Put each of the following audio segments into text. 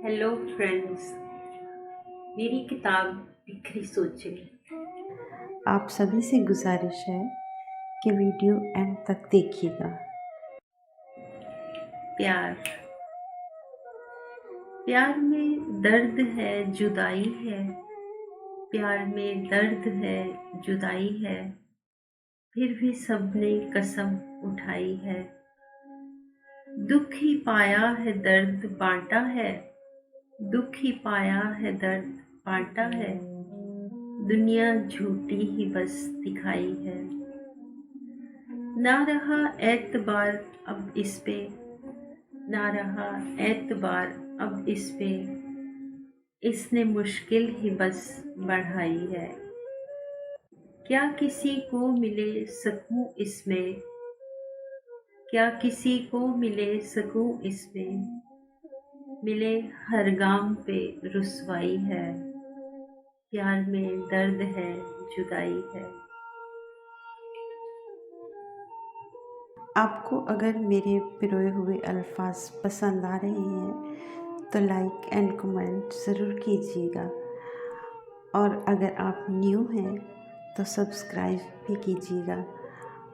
Hello friends, मेरी किताब बिखरी सोचें। आप सभी से गुजारिश है कि वीडियो एंड तक देखिएगा। प्यार प्यार में दर्द है, जुदाई है। प्यार में दर्द है, जुदाई है। फिर भी सबने कसम उठाई है। दुख ही पाया है, दर्द बांटा है। दुख ही पाया है, दर्द बांटा है। दुनिया झूठी ही बस दिखाई है। ना रहा एतबार अब इस पे, ना रहा एतबार अब इस पे। इसने मुश्किल ही बस बढ़ाई है। क्या किसी को मिले सकूं इसमें, क्या किसी को मिले सकूं इसमें। मिले हर गाम पे रुसवाई है। प्यार में दर्द है, जुदाई है। आपको अगर मेरे पिरोए हुए अल्फाज पसंद आ रहे हैं तो लाइक एंड कमेंट ज़रूर कीजिएगा, और अगर आप न्यू हैं तो सब्सक्राइब भी कीजिएगा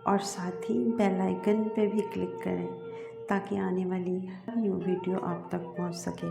और साथ ही बेल आइकन पे भी क्लिक करें ताकि आने वाली हर न्यू वीडियो आप तक पहुंच सके।